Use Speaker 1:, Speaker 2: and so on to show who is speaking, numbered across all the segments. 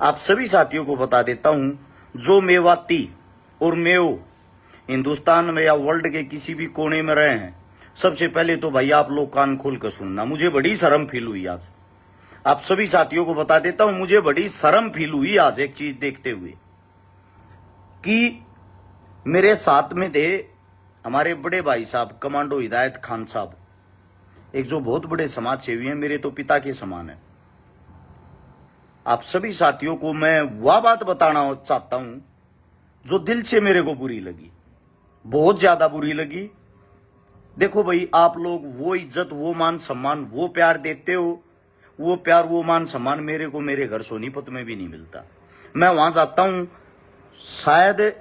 Speaker 1: आप सभी साथियों को बता देता हूं, जो मेवाती और मेयो हिंदुस्तान में या वर्ल्ड के किसी भी कोने में रहे हैं, सबसे पहले तो भाई आप लोग कान खोल कर सुनना। मुझे बड़ी शर्म फील हुई आज, आप सभी साथियों को बता देता हूं, मुझे बड़ी शर्म फील हुई आज एक चीज देखते हुए कि मेरे साथ में थे हमारे बड़े भाई साहब कमांडो हिदायत खान साहब, एक जो बहुत बड़े समाज सेवी हैं, मेरे तो पिता के समान है। आप सभी साथियों को मैं वह बात बताना चाहता हूं जो दिल से मेरे को बुरी लगी, बहुत ज्यादा बुरी लगी। देखो भाई, आप लोग वो इज्जत, वो मान सम्मान, वो प्यार देते हो, वो प्यार, वो मान सम्मान मेरे को मेरे घर सोनीपत में भी नहीं मिलता। मैं वहां जाता हूं, शायद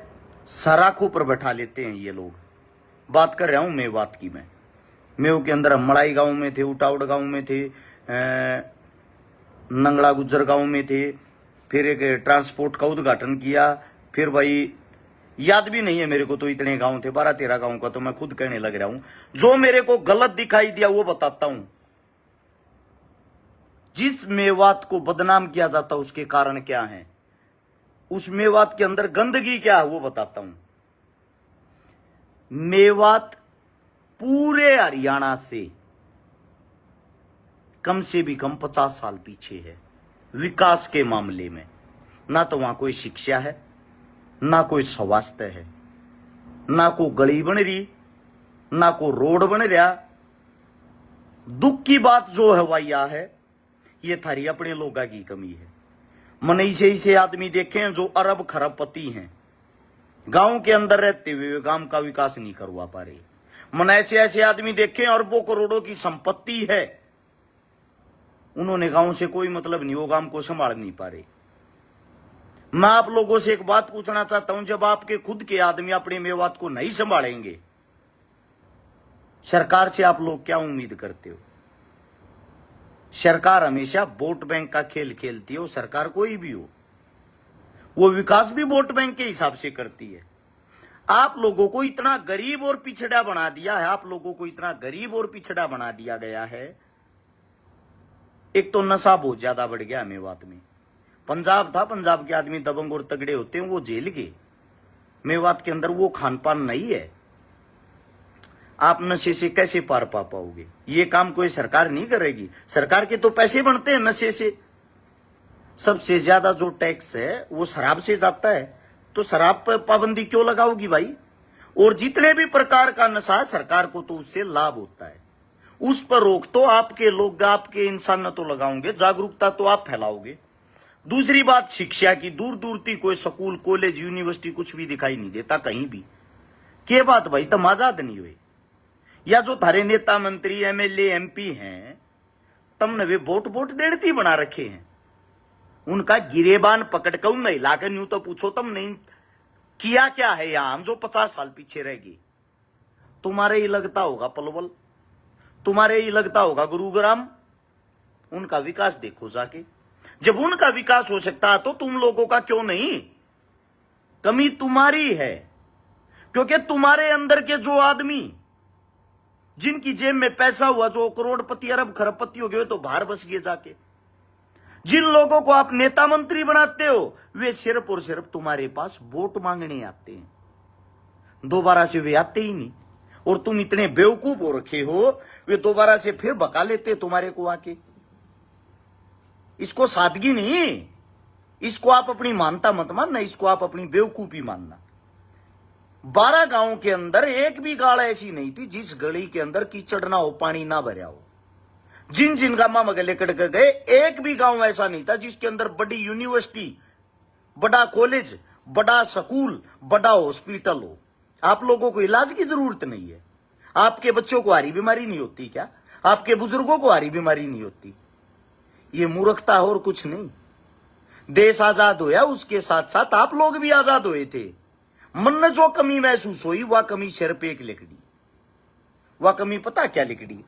Speaker 1: सराखों पर बैठा लेते हैं ये लोग। बात कर रहा हूं मेवात की। मैं मेव के अंदर हम मड़ाई गांव में थे, उटावड़ गांव में थे, नंगड़ा गुज्जर गांव में थे, फिर एक ट्रांसपोर्ट का उद्घाटन किया, फिर भाई याद भी नहीं है मेरे को, तो इतने गांव थे, 12-13 गांव का, तो मैं खुद कहने लग रहा हूं। जो मेरे को गलत दिखाई दिया वो बताता हूं। जिस मेवात को बदनाम किया जाता उसके कारण क्या है, उस मेवात के अंदर गंदगी क्या है वो बताता हूं। मेवात पूरे हरियाणा से कम से भी कम 50 साल पीछे है विकास के मामले में। ना तो वहां कोई शिक्षा है, ना कोई स्वास्थ्य है, ना को गली बन रही, ना को रोड बन रहा। दुख की बात जो है वह यह है, ये थारी अपने लोगों की कमी है। मन ऐसे आदमी देखे हैं जो अरब खरबपति हैं, गांव के अंदर रहते हुए गांव का विकास नहीं करवा पा रहे। मन ऐसे आदमी देखे हैं अरबों करोड़ों की संपत्ति है, उन्होंने गांव से कोई मतलब नहीं, वो गांव को संभाल नहीं पा रहे। मैं आप लोगों से एक बात पूछना चाहता हूं, जब आपके खुद के आदमी अपने मेवात को नहीं संभालेंगे, सरकार से आप लोग क्या उम्मीद करते हो? सरकार हमेशा वोट बैंक का खेल खेलती है, सरकार कोई भी हो, वो विकास भी वोट बैंक के हिसाब से करती है। आप लोगों को इतना गरीब और पिछड़ा बना दिया है, आप लोगों को इतना गरीब और पिछड़ा बना दिया गया है। एक तो नशा बहुत ज्यादा बढ़ गया मेवात में। पंजाब था, पंजाब के आदमी दबंग और तगड़े होते हैं, वो जेल गए। मेवात के अंदर वो खान पान नहीं है। आप नशे से कैसे पार पा पाओगे? ये काम कोई सरकार नहीं करेगी। सरकार के तो पैसे बनते हैं नशे से। सबसे ज्यादा जो टैक्स है वो शराब से जाता है, तो शराब पर पाबंदी क्यों लगाओगी भाई? और जितने भी प्रकार का नशा, सरकार को तो उससे लाभ होता है, उस पर रोक तो आपके लोग, आपके इंसान न तो लगाओगे, जागरूकता तो आप फैलाओगे। दूसरी बात, शिक्षा की दूर दूर थी कोई स्कूल, कॉलेज, यूनिवर्सिटी कुछ भी दिखाई नहीं देता कहीं भी। के बात भाई, तम आजाद नहीं हुए? या जो थारे नेता मंत्री एमएलए एमपी हैं, तुमने वे वोट देड़ती बना रखे हैं, उनका गिरेबान पकड़ कर नहीं लाकर यूं तो पूछो तुम नहीं किया क्या है यहां, हम जो 50 साल पीछे रह गए। तुम्हारे ही लगता होगा पलवल, तुम्हारे ही लगता होगा गुरुग्राम, उनका विकास देखो जाके। जब उनका विकास हो सकता है तो तुम लोगों का क्यों नहीं? कमी तुम्हारी है, क्योंकि तुम्हारे अंदर के जो आदमी, जिनकी जेब में पैसा हुआ, जो करोड़पति अरब खरबपति हो गए, तो बाहर बस गए जाके। जिन लोगों को आप नेता मंत्री बनाते हो, वे सिर्फ और सिर्फ तुम्हारे पास वोट मांगने आते हैं, दोबारा से वे आते ही नहीं। और तुम इतने बेवकूफ हो रखे हो, वे दोबारा से फिर बका लेते तुम्हारे को आके। इसको सादगी नहीं, इसको आप अपनी मानता मत मानना, इसको आप अपनी बेवकूफी मानना। 12 गांव के अंदर एक भी गाड़ ऐसी नहीं थी जिस गली के अंदर कीचड़ ना हो, पानी ना भरा हो। जिन जिन गांव में गले कट गए, एक भी गांव ऐसा नहीं था जिसके अंदर बड़ी यूनिवर्सिटी, बड़ा कॉलेज, बड़ा स्कूल, बड़ा हॉस्पिटल हो। आप लोगों को इलाज की जरूरत नहीं है। आपके बच्चों को हारी बीमारी नहीं होती क्या? आपके बुजुर्गों को हारी बीमारी नहीं होती? ये मूर्खता और कुछ नहीं। देश आजाद होया, उसके साथ साथ आप लोग भी आजाद हुए थे। मन में जो कमी महसूस हुई, वह कमी सिर पे एक लिखड़ी। वह कमी पता क्या लिखड़ी?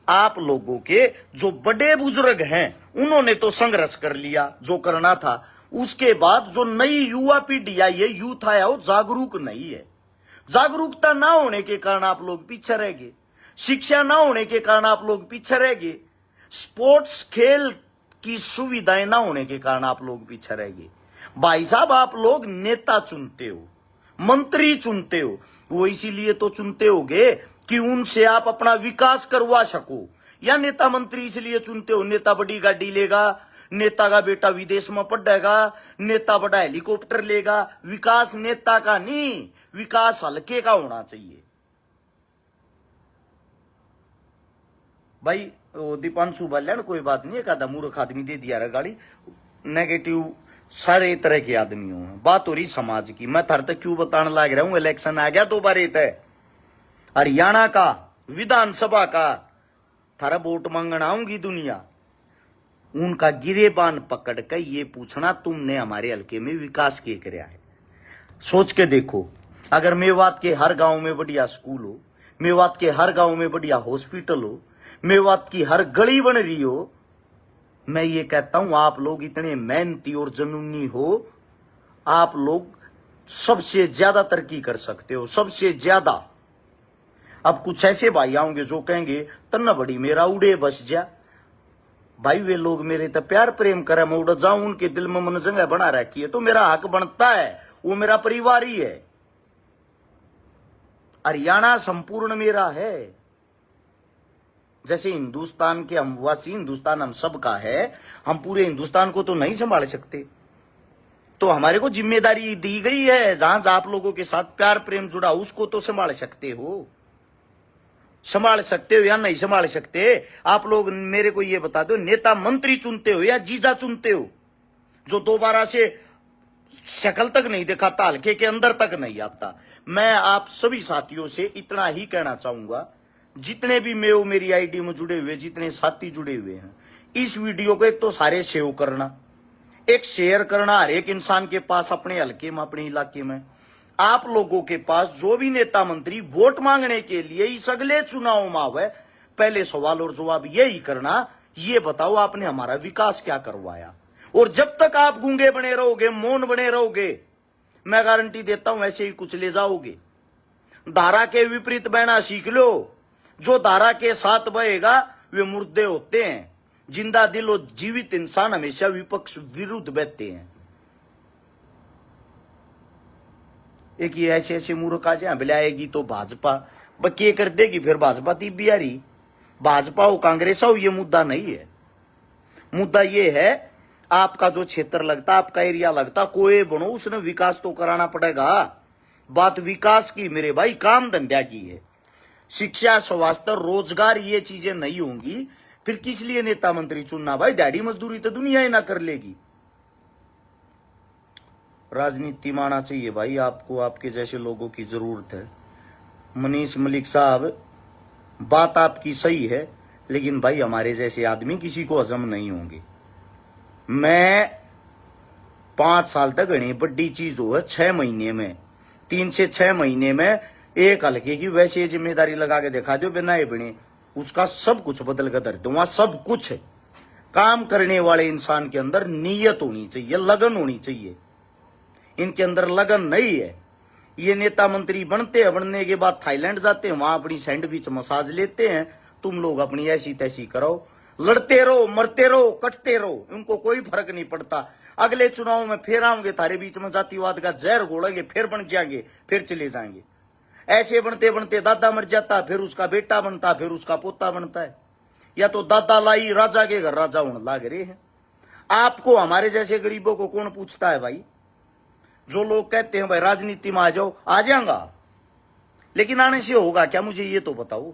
Speaker 1: आप लोगों के जो बड़े बुजुर्ग हैं, उन्होंने तो संघर्ष कर लिया जो करना था। उसके बाद जो नई युवा पीढ़ी आई है, यूथ आया, वो जागरूक नहीं है। जागरूकता ना होने के कारण आप लोग पीछे रह गए। शिक्षा ना होने के कारण आप लोग पीछे रह गए। स्पोर्ट्स खेल की सुविधाएं ना होने के कारण आप लोग पीछे रह गए। भाई साहब, आप लोग नेता चुनते हो, मंत्री चुनते हो, वो इसीलिए तो चुनते होगे कि उनसे आप अपना विकास करवा सको। या नेता मंत्री इसलिए चुनते हो, नेता बड़ी गाड़ी लेगा, नेता का बेटा विदेश में पढ़ेगा, नेता बड़ा हेलीकॉप्टर लेगा। विकास नेता का नहीं, विकास हल्के का होना चाहिए। भाई दीपांशु बल्याण कोई बात नहीं, एक आधा मूर्ख आदमी दे दिया रे गाड़ी। नेगेटिव सारे तरह के आदमियों हैं। बात हो रही समाज की। मैं थार तक क्यों बताने लग रहा हूं, इलेक्शन आ गया दोबारा तय हरियाणा का विधानसभा का, थारा वोट मांगने आऊंगी दुनिया। उनका गिरेबान पकड़ कर ये पूछना तुमने हमारे हल्के में विकास किए कराया है। सोच के देखो, अगर मेवात के हर गांव में बढ़िया स्कूल हो, मेवात के हर गांव में बढ़िया हॉस्पिटल हो, मेवात की हर गली बन रही हो, मैं ये कहता हूं आप लोग इतने मेहनती और जुनूनी हो, आप लोग सबसे ज्यादा तरक्की कर सकते हो, सबसे ज्यादा। अब कुछ ऐसे भाई आएंगे जो कहेंगे तन्ना बड़ी मेरा उड़े बस जा। भाई वे लोग मेरे तो प्यार प्रेम करे, मैं उड़ जाऊं, उनके दिल में मन जगह बना रखी है तो मेरा हक बनता है, वो मेरा परिवार ही है। हरियाणा संपूर्ण मेरा है। जैसे हिंदुस्तान के हम वासी, हिंदुस्तान हम सबका है, हम पूरे हिंदुस्तान को तो नहीं संभाल सकते, तो हमारे को जिम्मेदारी दी गई है। जहां आप लोगों के साथ प्यार प्रेम जुड़ा उसको तो संभाल सकते हो। संभाल सकते हो या नहीं संभाल सकते? आप लोग मेरे को ये बता दो, नेता मंत्री चुनते हो या जीजा चुनते हो जो दोबारा से शक्ल तक नहीं दिखाता, हल्के के अंदर तक नहीं आता? मैं आप सभी साथियों से इतना ही कहना चाहूंगा, जितने भी मेरी आईडी में जुड़े हुए जितने साथी जुड़े हुए हैं, इस वीडियो को एक तो सारे सेव करना, एक शेयर करना हर एक इंसान के पास, अपने हल्के में, अपने इलाके में। आप लोगों के पास जो भी नेता मंत्री वोट मांगने के लिए इस अगले चुनाव में आवे, पहले सवाल और जवाब यही करना, ये बताओ आपने हमारा विकास क्या करवाया। और जब तक आप गूंगे बने रहोगे, मौन बने रहोगे, मैं गारंटी देता हूं ऐसे ही कुछ ले जाओगे। धारा के विपरीत बहना सीख लो। जो धारा के साथ बहेगा वे मुर्दे होते हैं। जिंदा दिल और जीवित इंसान हमेशा विपक्ष विरुद्ध बहते हैं। एक ये ऐसे ऐसे मूर्ख आ जाए, बिलाएगी तो भाजपा बके कर देगी, फिर भाजपा थी बिहारी। भाजपा हो कांग्रेस हो, ये मुद्दा नहीं है। मुद्दा ये है आपका जो क्षेत्र लगता, आपका एरिया लगता, कोई बनो, उसने विकास तो कराना पड़ेगा। बात विकास की मेरे भाई, काम धंधा की है। शिक्षा, स्वास्थ्य, रोजगार, ये चीजें नहीं होंगी फिर किस लिए नेता मंत्री चुनना? भाई दिहाड़ी मजदूरी तो दुनिया ही ना कर लेगी। राजनीति में आना चाहिए भाई आपको, आपके जैसे लोगों की जरूरत है। मनीष मलिक साहब, बात आपकी सही है, लेकिन भाई हमारे जैसे आदमी किसी को हजम नहीं होंगे। मैं 5 साल तक घनी बड़ी चीज हो है, 6 महीने में, 3 से 6 महीने में एक हल्के की वैसे जिम्मेदारी लगा के दिखा दो, बिना बने उसका सब कुछ बदल कर धर दूंगा। सब कुछ काम करने वाले इंसान के अंदर नीयत होनी चाहिए, लगन होनी चाहिए। इनके अंदर लगन नहीं है। ये नेता मंत्री बनते हैं, बनने के बाद थाईलैंड जाते हैं, वहां अपनी सैंडविच मसाज लेते हैं। तुम लोग अपनी ऐसी तैसी करो, लड़ते रहो, मरते रहो, कटते रहो, उनको कोई फर्क नहीं पड़ता। अगले चुनाव में फिर आएंगे, थारे बीच में जातिवाद का जहर घोलेंगे, फिर बन जाएंगे, फिर चले जाएंगे। ऐसे बनते बनते दादा मर जाता, फिर उसका बेटा बनता, फिर उसका पोता बनता है। या तो दादा लाई राजा के घर राजा होने लाग रहे हैं। आपको, हमारे जैसे गरीबों को कौन पूछता है भाई? जो लोग कहते हैं भाई राजनीति में आ जाओ, आ जाऊंगा, लेकिन आने से होगा क्या मुझे ये तो बताओ।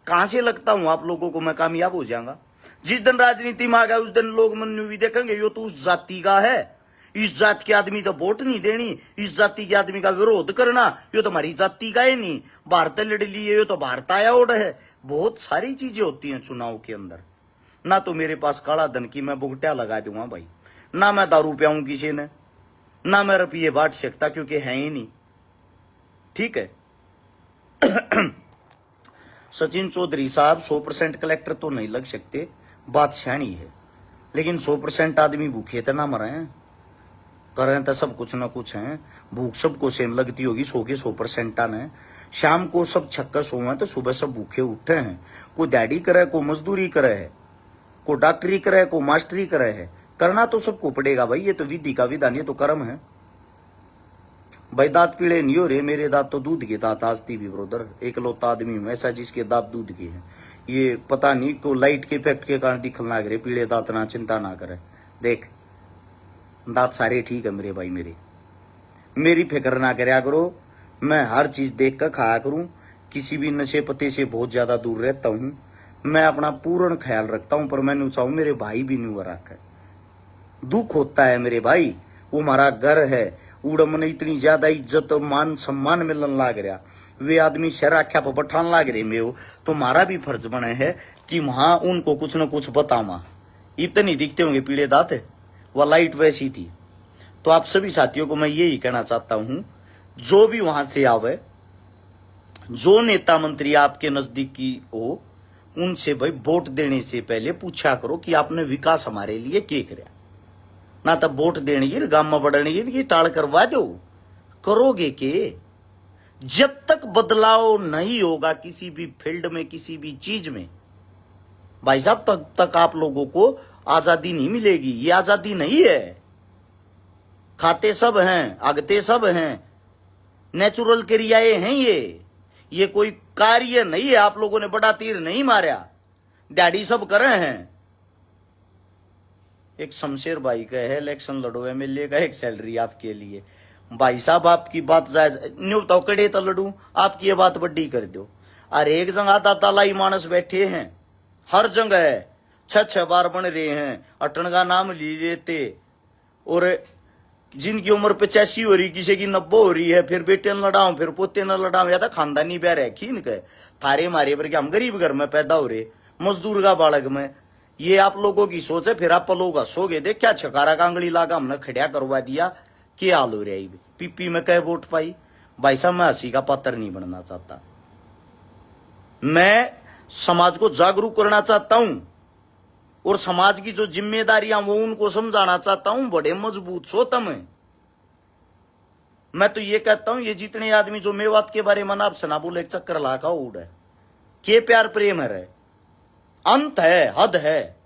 Speaker 1: कहां से लगता हूं आप लोगों को मैं कामयाब हो जाऊंगा? जिस दिन राजनीति में आ गया उस दिन लोग मनु भी देखेंगे, यो तो उस जाति का है, इस जात के आदमी तो वोट नहीं देनी, इस जाति के आदमी का विरोध करना, यो तो हमारी जाति का ही नहीं, भारत लड़ लिए, यो तो भारत आया ओड है। बहुत सारी चीजें होती हैं चुनाव के अंदर। ना तो मेरे पास काला धन की मैं बुगटिया लगा दूंगा भाई, ना मैं दारू पियाऊं किसी ने, ना मैं रुपये बांट सकता क्योंकि है ही नहीं। ठीक है। सचिन चौधरी साहब, 100% कलेक्टर तो नहीं लग सकते, बात सियाणी है, लेकिन 100% आदमी भूखे तो ना मरे हैं, करें तो सब कुछ ना कुछ है। भूख सबको सेम लगती होगी, 100 के 100% आने। शाम को सब छक्का सोए तो सुबह सब भूखे उठे हैं। कोई दिहाड़ी करे, कोई मजदूरी करे है, को डॉक्टरी करे, को मास्टरी करे है, करना तो सबको पड़ेगा भाई। ये तो विधि का विधान, ये तो कर्म है भाई। दांत पीड़े नहीं हो रहे, मेरे दांत तो दूध के दांत आजती भी ब्रोदर, एकलौता आदमी हूं ऐसा जिसके दांत दूध के हैं। ये पता नहीं को लाइट के इफेक्ट के कारण दिखने लग रहे पीले दांत, ना चिंता ना करे, देख दांत सारे ठीक है मेरे भाई। मेरी फिक्र ना करया करो, मैं हर चीज देख कर खाया करूं, किसी भी नशे पते से बहुत ज्यादा दूर रहता हूं, मैं अपना पूर्ण ख्याल रखता हूं। पर मैं नहीं चाहूं मेरे भाई भी नहीं रखे, दुख होता है मेरे भाई। वो हमारा घर है, उड़म ने इतनी ज्यादा इज्जत मान सम्मान मिलन लाग रहा, वे आदमी शहर आख्या पर पठान लाग रहे में हो, तो हमारा भी फर्ज बने है कि वहां उनको कुछ न कुछ बतावा। इतनी दिखते होंगे पीड़े दांत, वह लाइट वैसी थी। तो आप सभी साथियों को मैं यही कहना चाहता हूं, जो भी वहां से आवे, जो नेता मंत्री आपके नजदीकी हो, उनसे भाई वोट देने से पहले पूछा करो कि आपने विकास हमारे लिए क्या किया। ना तो वोट देने गांव में बढ़ने ये टाल करवा दो, करोगे के? जब तक बदलाव नहीं होगा किसी भी फील्ड में, किसी भी चीज में भाई साहब, तब तक आप लोगों को आजादी नहीं मिलेगी। ये आजादी नहीं है, खाते सब हैं, आगते सब हैं, नेचुरल क्रियाएं हैं ये कोई कार्य नहीं है। आप लोगों ने बड़ा तीर नहीं मारा, दिहाड़ी सब कर रहे हैं। एक शमशेर भाई का है, इलेक्शन लड़ो एमएलए का, एक सैलरी आपके लिए। भाई साहब आपकी बात जायज न्यू तो कड़े तो लड़ू, आपकी ये बात बड्डी कर दो। अरे एक जगह दातालाई मानस बैठे हैं, हर जगह 6-6 बार बन रहे हैं, अटन का नाम ले लेते, और जिनकी उम्र 85 हो रही, किसी की 90 हो रही है, फिर बेटे न लड़ाऊं, फिर पोते न लड़ाऊं, या तो खानदानी ब्याह रखी इनके थारे मारे पर, हम गरीब घर में पैदा हो रहे, मजदूर का बालक में। ये आप लोगों की सोच है, फिर आप लोग हंसोगे। देख क्या छकारा कांगड़ी लागा हमने खड़िया करवा दिया, क्या हाल हो रहा है। पीपी में कह वोट पाई भाई साहब, मैं हंसी का पात्र नहीं बनना चाहता, मैं समाज को जागरूक करना चाहता हूं, और समाज की जो जिम्मेदारियां वो उनको समझाना चाहता हूं। बड़े मजबूत सोच में मैं तो ये कहता हूं, ये जितने आदमी जो मेवात के बारे में आपसे ना बोले, एक चक्कर लाका उड़ है, के प्यार प्रेम है, अंत है, हद है।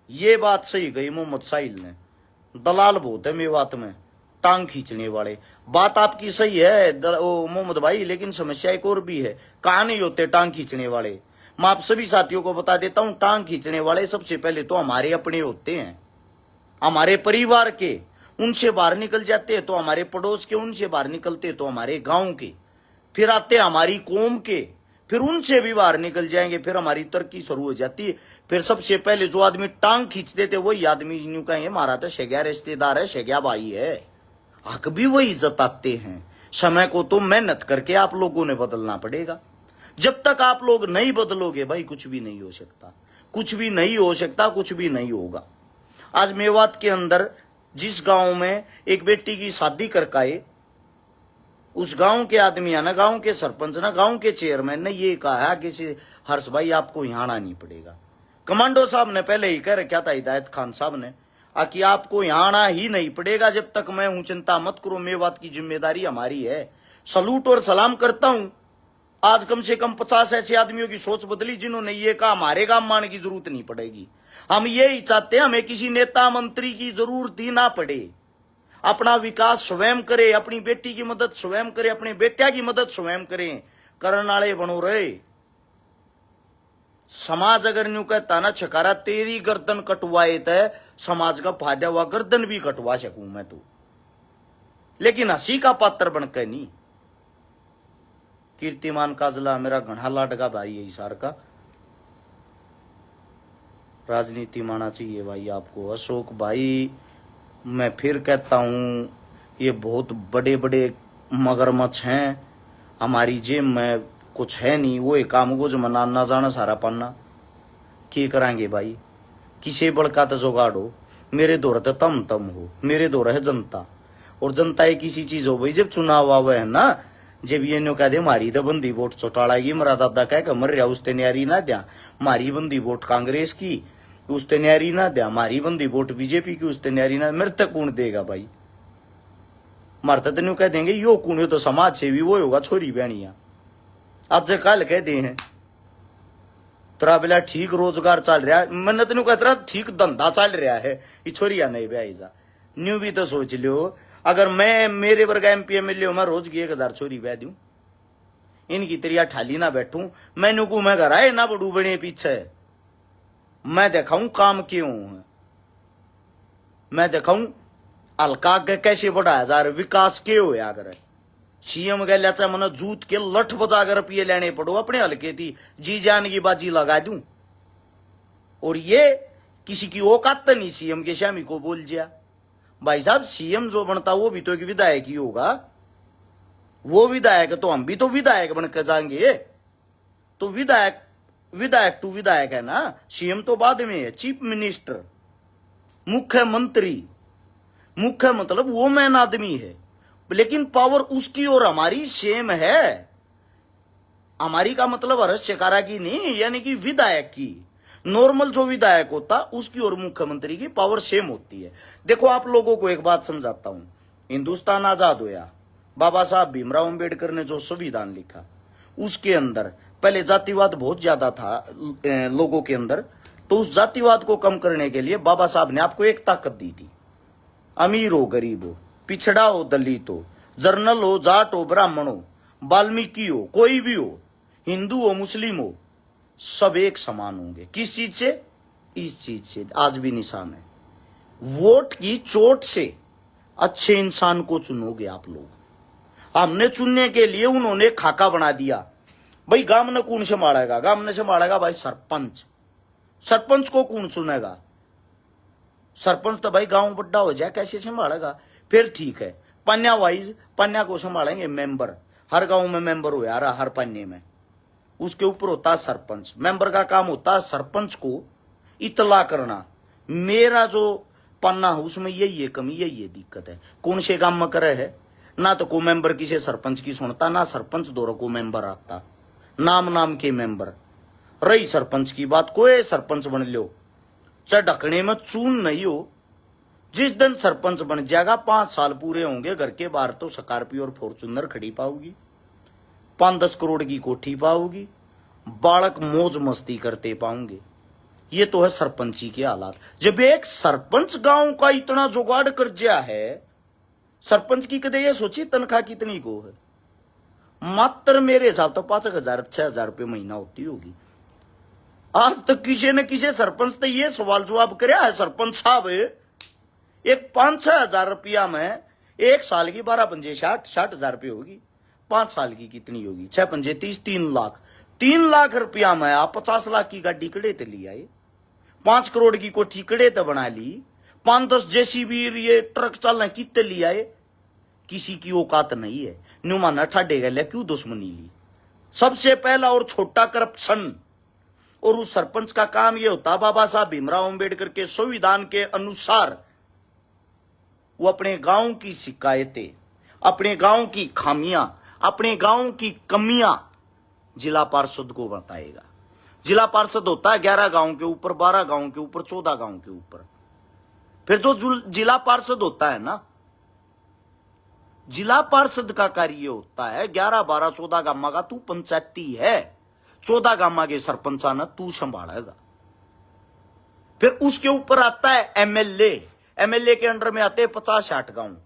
Speaker 1: ये बात सही गई मोहम्मद साहिल ने, दलाल बहुत है मेवात में, टांग खींचने वाले। बात आपकी सही है मोहम्मद भाई, लेकिन समस्या एक और भी है, कहां नहीं होते टांग खींचने वाले। मैं आप सभी साथियों को बता देता हूं, टांग खींचने वाले सबसे पहले तो हमारे अपने होते हैं, हमारे परिवार के, उनसे बाहर निकल जाते हैं तो हमारे पड़ोस के, उनसे बाहर निकलते तो हमारे गांव के, फिर आते हमारी कौम के, फिर उनसे भी बाहर निकल जाएंगे, फिर हमारी तरक्की शुरू हो जाती है। फिर सबसे पहले जो आदमी टांग खींचते थे वही आदमी यूं कहेंगे हमारा तो शेग्या रिश्तेदार है, शेग्या भाई है, हक भी वही जताते हैं। समय को तो मेहनत करके आप लोगों ने बदलना पड़ेगा। जब तक आप लोग नहीं बदलोगे भाई, कुछ भी नहीं हो सकता, कुछ भी नहीं हो सकता, कुछ भी नहीं होगा। आज मेवात के अंदर जिस गांव में एक बेटी की शादी करके आए, उस गांव के आदमी है ना, गांव के सरपंच ना, गांव के चेयरमैन ने ये कहा कि हर्ष भाई आपको यहाँ आना नहीं पड़ेगा। कमांडो साहब ने पहले ही कह रखा था, हिदायत खान साहब ने, कि आपको यहाँ आना ही नहीं पड़ेगा जब तक मैं हूं, चिंता मत करो, मेवात की जिम्मेदारी हमारी है। सलूट और सलाम करता हूं। आज कम से कम 50 ऐसे आदमियों की सोच बदली जिन्होंने ये कहा हमारे काम मानने की जरूरत नहीं पड़ेगी। हम यही चाहते हैं, हमें किसी नेता मंत्री की जरूरत ही ना पड़े, अपना विकास स्वयं करे, अपनी बेटी की मदद स्वयं करे, अपने बेटिया की मदद स्वयं करें, करने वाले बनो रहे। समाज अगर न्यू कहता ना छकारा तेरी गर्दन कटवाए तो समाज का फायदा हुआ, गर्दन भी कटवा सकूं मैं तो, लेकिन हंसी का पात्र बनकर नहीं। कीर्तिमान काजला मेरा घना लाडका भाई है, इसार का राजनीति माना चाहिए भाई आपको। अशोक भाई मैं फिर कहता हूं, ये बहुत बड़े बड़े मगरमच्छ हैं, हमारी जेब में कुछ है नहीं, वो एक काम को जो मना ना जाना सारा पन्ना क्या कराएंगे भाई। किसे बड़का तो जुगाड़ हो, मेरे दौर तो तम हो, मेरे दौर है जनता, और जनता एक किसी चीज हो भाई, जब चुनाव आवे है ना, जब ये नो कह दे मारी तो बंदी वोट चौटाड़ाएगी, मेरा दादा कह मर रहा उसते न्यारी ना दिया, मारी बंदी वोट कांग्रेस की उसते न्यारी ना दिया, मारी बंदी वोट बीजेपी की उसते न्यारी ना, मेरे तक कौन देगा भाई। मारता तो न्यू कह देंगे यो कौन हो, तो समाज सेवी वो होगा, छोरी बहनिया आज कल कह दे हैं। तेरा बेला ठीक रोजगार चल रहा है, मैंने तेन कहता ठीक धंधा चल रहा है, ये छोरिया नहीं ब्याई जा। न्यू भी तो सोच लियो, अगर मैं मेरे वर्ग MP MLA हो, मैं रोज की 1000 छोरी ब्याह दूं, इनकी तेरिया ठाली ना बैठूं, मैनू को मैं घर आए ना बड़ू बने पीछे, मैं दिखाऊं काम क्यों है, मैं दिखाऊं हल्का के कैसे बढ़ाया जा रहा, विकास के होया अगर CM गया चाहे मन जूत के लठ बजा कर रुपये लेने पड़ो अपने हल्के थी, जी जान की बाजी लगा दूं। और ये किसी की औकात नहीं CM के श्यामी को बोल दिया। भाई साहब CM जो बनता वो भी तो एक विधायक ही होगा, वो विधायक तो हम भी तो विधायक बन के जाएंगे, तो विधायक टू विधायक है ना, CM तो बाद में है, चीफ मिनिस्टर, मुख्यमंत्री, मुख्य मतलब वो मैन आदमी है, लेकिन पावर उसकी और हमारी सेम है। हमारी का मतलब हर्ष शेखारा की नहीं, यानी कि विधायक की, नॉर्मल जो विधायक होता उसकी और मुख्यमंत्री की पावर सेम होती है। देखो आप लोगों को एक बात समझाता हूं, हिंदुस्तान आजाद होया, बाबा साहब भीमराव अंबेडकर ने जो संविधान लिखा उसके अंदर पहले जातिवाद बहुत ज्यादा था लोगों के अंदर, तो उस जातिवाद को कम करने के लिए बाबा साहब ने आपको एक ताकत दी थी, अमीर हो गरीब हो, पिछड़ा हो दलित हो, जर्नल हो जाट हो ब्राह्मण हो, वाल्मीकि हो, कोई भी हो, हिंदू हो मुस्लिम हो, सब एक समान होंगे। किस चीज से? इस चीज से आज भी निशान है, वोट की चोट से अच्छे इंसान को चुनोगे आप लोग। हमने चुनने के लिए उन्होंने खाका बना दिया, भाई गांव ने कौन संभालेगा, गांव ने संभालेगा भाई सरपंच, सरपंच को कौन चुनेगा, सरपंच तो भाई गांव बड़ा हो जाए कैसे संभालेगा, फिर ठीक है पन्या वाइज, पन्या को संभालेंगे मेंबर, हर गांव में मेंबर हो यार, हर पन्ने में, उसके ऊपर होता है सरपंच। मेंबर का काम होता है सरपंच को इतला करना, मेरा जो पन्ना है उसमें यही है कमी, यही है दिक्कत है। कौन से काम में करे है ना, तो को मेंबर किसी सरपंच की सुनता ना, सरपंच दौरा को मेंबर आता, नाम के मेंबर। रही सरपंच की बात, कोई सरपंच बन लो चाहे ढकने में चून नहीं हो, जिस दिन सरपंच बन जाएगा 5 साल पूरे होंगे, घर के बाहर तो स्कॉर्पियो और फॉर्च्यूनर खड़ी पाओगी, 5-10 करोड़ की कोठी पाओगी, बालक मौज मस्ती करते पाओगे। ये तो है सरपंची के हालात। जब एक सरपंच गांव का इतना जुगाड़ कर दिया है, सरपंच की कदे ये सोची तनख्वाह कितनी को है, मात्र मेरे हिसाब तो 5,000-6,000 रुपये महीना होती होगी। आज तक किसी न किसी सरपंच ने ये सवाल जवाब कराया है, सरपंच साहब एक 5-6 हजार रुपया में एक साल की 12 पंजे 60,000 रुपये होगी, 5 साल की कितनी होगी, 6 पंजे 30, 3 लाख, 3 लाख रुपया में आप 50 लाख की गाड़ी कड़े ते ले आए, 5 करोड़ की कोठी कड़े ते बना ली, 5-10 JCB ये ट्रक चलना कितने ले आए। किसी की औकात नहीं है, नुमाना ठाडे गए क्यों दुश्मनी ली। सबसे पहला और छोटा करप्शन, और उस सरपंच का काम यह होता, बाबा साहब भीमराव अंबेडकर के संविधान के अनुसार वो अपने गांव की शिकायतें, अपने गांव की खामियां, अपने गांव की कमियां जिला पार्षद को बताएगा। जिला पार्षद होता है 11 गांव के ऊपर, 12 गांव के ऊपर, 14 गांव के ऊपर। फिर जो जिला पार्षद होता है ना, जिला पार्षद का कार्य होता है 11, 12, 14 गामा का तू पंचायती है, 14 गामा के सरपंचा ना तू संभालेगा। फिर उसके ऊपर आता है MLA, MLA के अंडर में आते हैं 50-60 गांव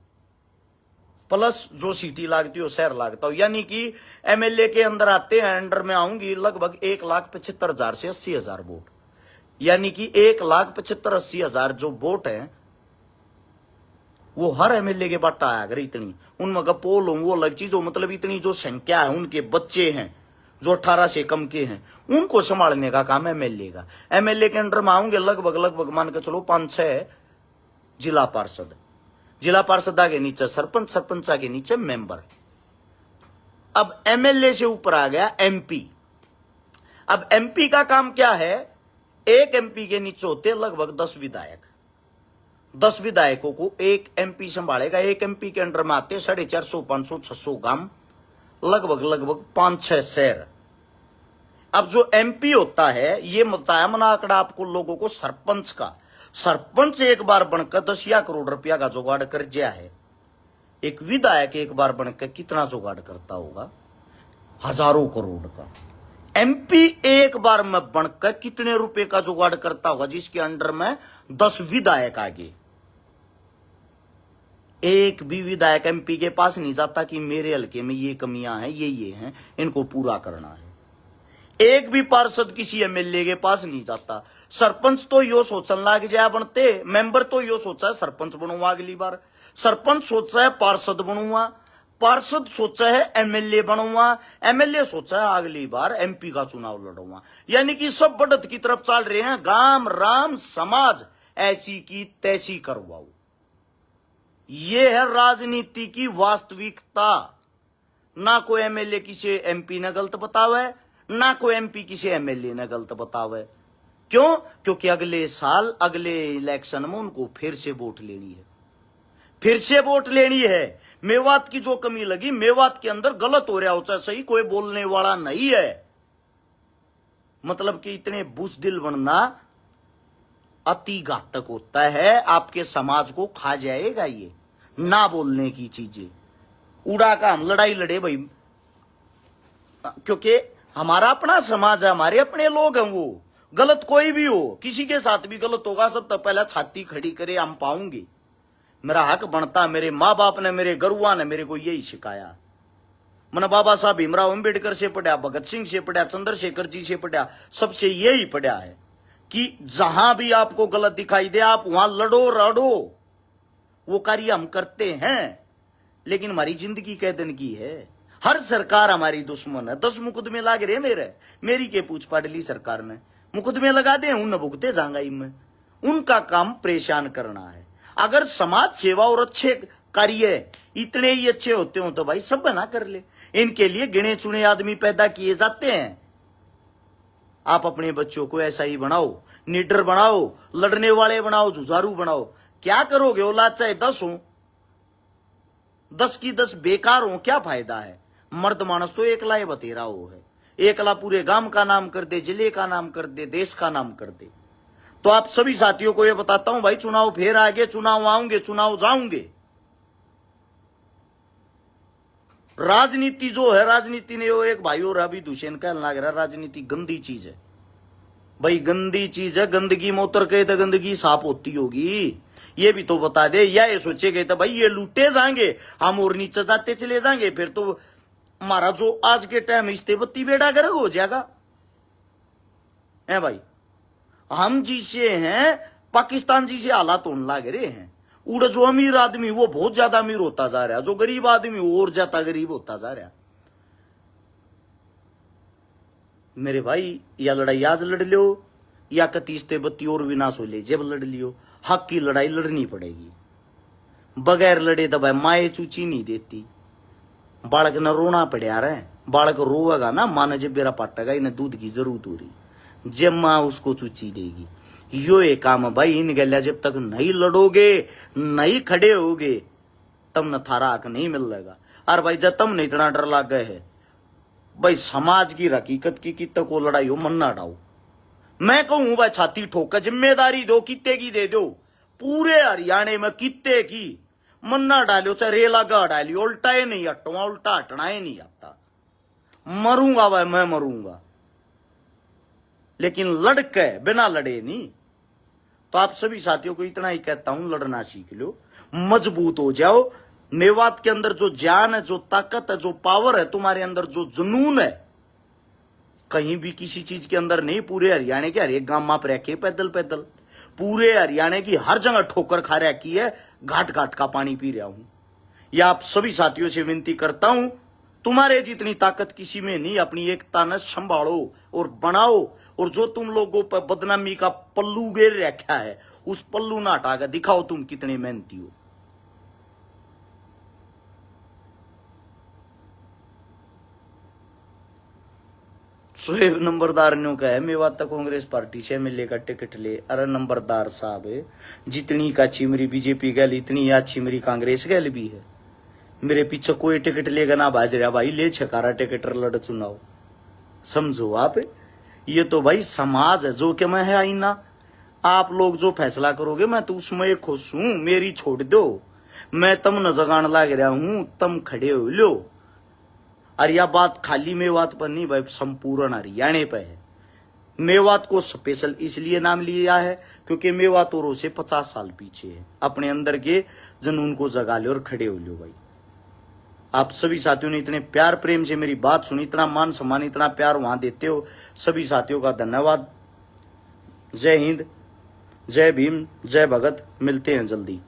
Speaker 1: प्लस जो सिटी लागती हो, शहर लागता हो, यानी कि MLA के अंदर आते हैं, अंडर में आऊंगी लगभग 1,75,000 से 80,000 वोट, यानी कि 1,75,000-80,000 जो वोट है वो हर MLA के बाटा आया अगर इतनी, उनमें का पोल हो वो अलग चीज हो, मतलब इतनी जो संख्या है, उनके बच्चे हैं जो 18 से कम के हैं, उनको संभालने का काम MLA का। MLA के अंडर में आऊंगे लगभग मान के चलो 5-6 जिला पार्षद, जिला पार्षद आगे नीचे सरपंच, सरपंच आगे नीचे मेंबर। अब MLA से ऊपर आ गया MP। अब MP का काम क्या है, एक MP के नीचे होते लगभग 10 विधायक, 10 विधायकों को एक MP संभालेगा। एक MP के अंडर में आते 450, 500, 600 गांव, लगभग 5-6 शहर। अब जो MP होता है, ये बताया मना आंकड़ा आपको लोगों को सरपंच का, सरपंच एक बार बनकर 10 करोड़ रुपया का जुगाड़ कर दिया है। एक विधायक एक बार बनकर कितना जुगाड़ करता होगा, हजारों करोड़ का। एमपी एक बार में बनकर कितने रुपए का जुगाड़ करता होगा, जिसके अंडर में 10 विधायक आगे। एक भी विधायक एमपी के पास नहीं जाता कि मेरे हल्के में ये कमियां हैं, ये हैं, इनको पूरा करना है। एक भी पार्षद किसी एमएलए के पास नहीं जाता। सरपंच तो यो सोचने लग जाए बनते, मेंबर तो यो सोचा है सरपंच बनूंगा अगली बार, सरपंच सोचा है पार्षद बनूंगा, पार्षद सोचा है एमएलए बनूंगा, एमएलए सोचा है अगली बार एमपी का चुनाव लड़ूंगा। यानी कि सब बढ़त की तरफ चल रहे हैं। गांव राम समाज ऐसी की तैसी करवाओ, ये है राजनीति की वास्तविकता। ना कोई एमएलए किसी एमपी ने गलत बतावे, ना कोई एमपी किसी एमएलए ने गलत बतावे। क्यों? क्योंकि अगले साल अगले इलेक्शन में उनको फिर से वोट लेनी है, फिर से वोट लेनी है। मेवात की जो कमी लगी, मेवात के अंदर गलत हो रहा हो चाहे सही, कोई बोलने वाला नहीं है। मतलब कि इतने बुज़दिल बनना अति घातक होता है, आपके समाज को खा जाएगा। ये ना बोलने की चीजें उड़ा का हम लड़ाई लड़े भाई, क्योंकि हमारा अपना समाज है, हमारे अपने लोग हैं। वो गलत कोई भी हो, किसी के साथ भी गलत होगा, सब तो पहले छाती खड़ी करे हम पाऊंगे, मेरा हक बनता। मेरे माँ बाप ने, मेरे गुरुआ ने मेरे को यही सिखाया। मैंने बाबा साहब भीमराव अंबेडकर से पढ़ा, भगत सिंह से पढ़ा, चंद्रशेखर जी से पढ़ा, सबसे यही पढ़ा है कि जहां भी आपको गलत दिखाई दे आप वहां लड़ो रड़ो। वो कार्य हम करते हैं, लेकिन हमारी जिंदगी कै दिन की है। हर सरकार हमारी दुश्मन है। 10 मुकदमे लाग रहे मेरी के पूछ पाट ली सरकार ने, मुकदमे लगा दे, उन भुगते जाऊंगा इनमें। उनका काम परेशान करना है। अगर समाज सेवा और अच्छे कार्य इतने ही अच्छे होते हो तो भाई सब बना कर ले। इनके लिए गिने चुने आदमी पैदा किए जाते हैं। आप अपने बच्चों को ऐसा ही बनाओ, निडर बनाओ, लड़ने वाले बनाओ, जुझारू बनाओ। क्या करोगे? औलाद चाहे 10 हो, 10 की 10 बेकार हो, क्या फायदा है? मर्द मानस तो एकला ही बतेरा हो है, एकला पूरे गांव का नाम कर दे, जिले का नाम कर दे, देश का नाम कर दे। तो आप सभी साथियों को यह बताता हूं भाई, चुनाव फिर आगे, चुनाव आऊंगे, चुनाव जाऊंगे। राजनीति जो है, राजनीति ने वो एक भाई और अभी दुष्यंत कहने लग रहा, राजनीति गंदी चीज है। भाई गंदी चीज है, गंदगी में उतर गए तो गंदगी साफ होती होगी, ये भी तो बता दे। या ये सोचे गए तो भाई ये लूटे जाएंगे, हम और नीचे जाते चले जाएंगे, फिर तो हमारा जो आज के टाइम इस्ते बत्ती बेड़ा गर्क हो जाएगा। है भाई, हम जिसे हैं पाकिस्तान जी से हालात होने लग रहे हैं। उड़ जो अमीर आदमी वो बहुत ज्यादा अमीर होता जा रहा है, जो गरीब आदमी वो और ज्यादा गरीब होता जा रहा है। मेरे भाई, या लड़ाई आज लड़ लो या कतीसते बत्ती और विनाश हो ले, जब लड़ लियो। हक की लड़ाई लड़नी पड़ेगी, बगैर लड़े तो भाई माए चूची नहीं देती। बालक न रोना पड़ा रहे, बालक रोवेगा ना, माँ ने जब बेरा पाटेगा, इन्हें दूध की जरूरत हो रही, जब माँ उसको चूची देगी। यो एक काम है भाई, इन गलिया जब तक नहीं लड़ोगे, नहीं खड़े होगे, तब न थारा हक नहीं मिलेगा। और भाई जब तम नहीं इतना डर लग गए है भाई, समाज की हकीकत की कित्ते को लड़ाई हो, मन ना डाओ। मैं कहूं भाई छाती ठोक, जिम्मेदारी दो, कित्ते की दे दो। पूरे हरियाणा में कित्ते की मन ना डालो, चाहे रेला गा डालियो, उल्टा ही नहीं हटवा, उल्टा हटना ही नहीं आता। मरूंगा भाई मैं मरूंगा, लेकिन लड़के बिना लड़े नहीं। तो आप सभी साथियों को इतना ही कहता हूं, लड़ना सीख लो, मजबूत हो जाओ। मेवात के अंदर जो ज्ञान है, जो ताकत है, जो पावर है, तुम्हारे अंदर जो जुनून है, कहीं भी किसी चीज के अंदर नहीं। पूरे हरियाणा के हर एक गांव में रखे पैदल पैदल, पूरे हरियाणा की हर जगह ठोकर खा रखी है, घाट घाट का पानी पी रहा हूं। यह आप सभी साथियों से विनती करता हूं, तुम्हारे जितनी ताकत किसी में नहीं, अपनी एकता न संभालो और बनाओ। और जो तुम लोगों पर बदनामी का पल्लू घेर रखा है, उस पल्लू ना हटाकर दिखाओ तुम कितने मेहनती हो। शोएब नंबरदार ने कहा मेवात तक कांग्रेस पार्टी से एमएलए का टिकट ले। अरे नंबरदार साहब, जितनी का छिमरी बीजेपी गल, इतनी या छिमरी कांग्रेस गल भी है। मेरे पीछे कोई टिकट लेगा ना बाज रहा भाई, ले छकारा टिकट लड़ चुनाव। समझो आप, ये तो भाई समाज है, जो कि मैं है आईना। आप लोग जो फैसला करोगे मैं तो उसमें खुश हूं, मेरी छोड़ दो। मैं तम न जगान लाग रहा हूं, तम खड़े हो लो। और यह बात खाली मेवात पर नहीं भाई, संपूर्ण हरियाणा पे है। मेवात को स्पेशल इसलिए नाम लिया है क्योंकि मेवात औरों से 50 साल पीछे है। अपने अंदर के जुनून को जगा ले और खड़े हो लो भाई। आप सभी साथियों ने इतने प्यार प्रेम से मेरी बात सुनी, इतना मान सम्मान, इतना प्यार वहां देते हो, सभी साथियों का धन्यवाद। जय हिंद, जय भीम, जय भगत। मिलते हैं जल्दी।